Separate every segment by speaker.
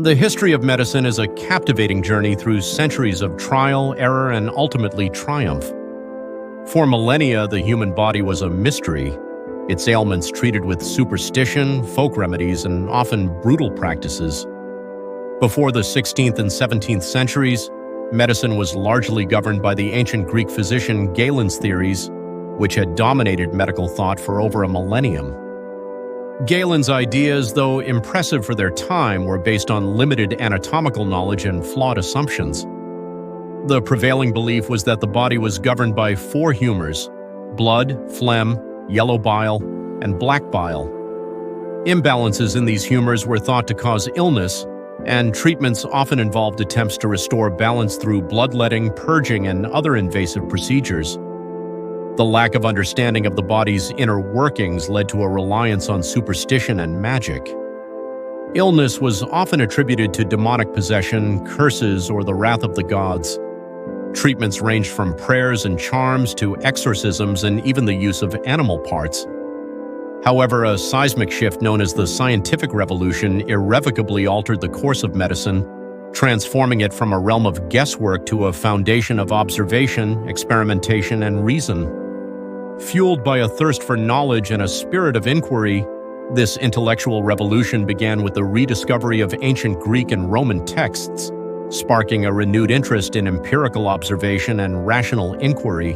Speaker 1: The history of medicine is a captivating journey through centuries of trial, error, and ultimately triumph. For millennia, the human body was a mystery, its ailments treated with superstition, folk remedies, and often brutal practices. Before the 16th and 17th centuries, medicine was largely governed by the ancient Greek physician Galen's theories, which had dominated medical thought for over a millennium. Galen's ideas, though impressive for their time, were based on limited anatomical knowledge and flawed assumptions. The prevailing belief was that the body was governed by four humors: blood, phlegm, yellow bile, and black bile. Imbalances in these humors were thought to cause illness, and treatments often involved attempts to restore balance through bloodletting, purging, and other invasive procedures. The lack of understanding of the body's inner workings led to a reliance on superstition and magic. Illness was often attributed to demonic possession, curses, or the wrath of the gods. Treatments ranged from prayers and charms to exorcisms and even the use of animal parts. However, a seismic shift known as the scientific revolution irrevocably altered the course of medicine, transforming it from a realm of guesswork to a foundation of observation, experimentation, and reason. Fueled by a thirst for knowledge and a spirit of inquiry, this intellectual revolution began with the rediscovery of ancient Greek and Roman texts, sparking a renewed interest in empirical observation and rational inquiry.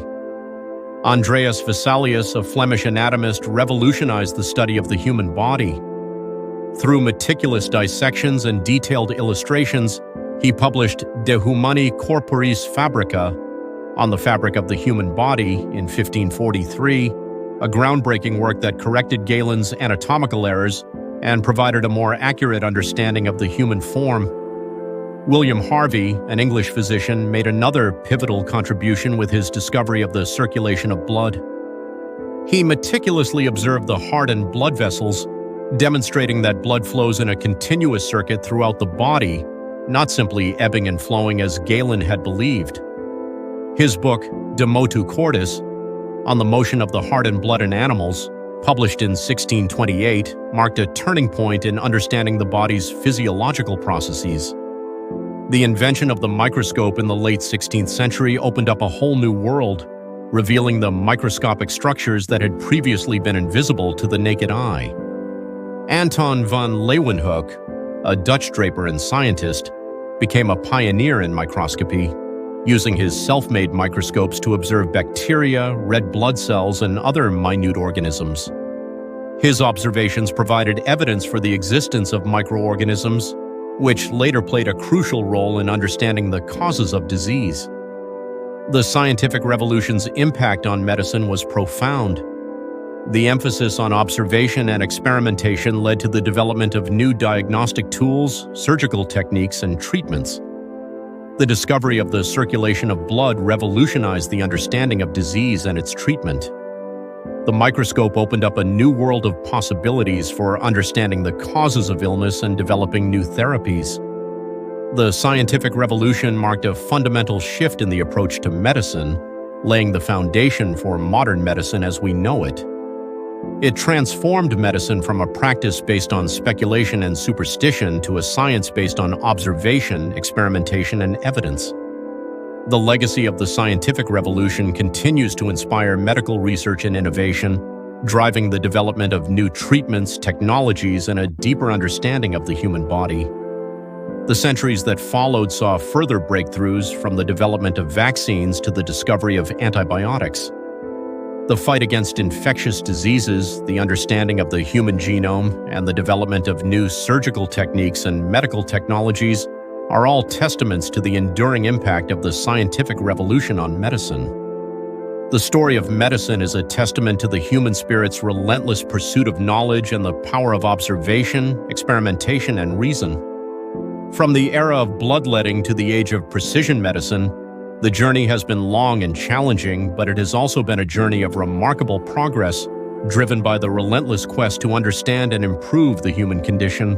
Speaker 1: Andreas Vesalius, a Flemish anatomist, revolutionized the study of the human body. Through meticulous dissections and detailed illustrations, he published De Humani Corporis Fabrica, On the Fabric of the Human Body, in 1543, a groundbreaking work that corrected Galen's anatomical errors and provided a more accurate understanding of the human form. William Harvey, an English physician, made another pivotal contribution with his discovery of the circulation of blood. He meticulously observed the heart and blood vessels, demonstrating that blood flows in a continuous circuit throughout the body, not simply ebbing and flowing as Galen had believed. His book, De Motu Cordis, On the Motion of the Heart and Blood in Animals, published in 1628, marked a turning point in understanding the body's physiological processes. The invention of the microscope in the late 16th century opened up a whole new world, revealing the microscopic structures that had previously been invisible to the naked eye. Anton van Leeuwenhoek, a Dutch draper and scientist, became a pioneer in microscopy, using his self-made microscopes to observe bacteria, red blood cells, and other minute organisms. His observations provided evidence for the existence of microorganisms, which later played a crucial role in understanding the causes of disease. The scientific revolution's impact on medicine was profound. The emphasis on observation and experimentation led to the development of new diagnostic tools, surgical techniques, and treatments. The discovery of the circulation of blood revolutionized the understanding of disease and its treatment. The microscope opened up a new world of possibilities for understanding the causes of illness and developing new therapies. The scientific revolution marked a fundamental shift in the approach to medicine, laying the foundation for modern medicine as we know it. It transformed medicine from a practice based on speculation and superstition to a science based on observation, experimentation, and evidence. The legacy of the scientific revolution continues to inspire medical research and innovation, driving the development of new treatments, technologies, and a deeper understanding of the human body. The centuries that followed saw further breakthroughs, from the development of vaccines to the discovery of antibiotics. The fight against infectious diseases, the understanding of the human genome, and the development of new surgical techniques and medical technologies are all testaments to the enduring impact of the scientific revolution on medicine. The story of medicine is a testament to the human spirit's relentless pursuit of knowledge and the power of observation, experimentation, and reason. From the era of bloodletting to the age of precision medicine, the journey has been long and challenging, but it has also been a journey of remarkable progress, driven by the relentless quest to understand and improve the human condition.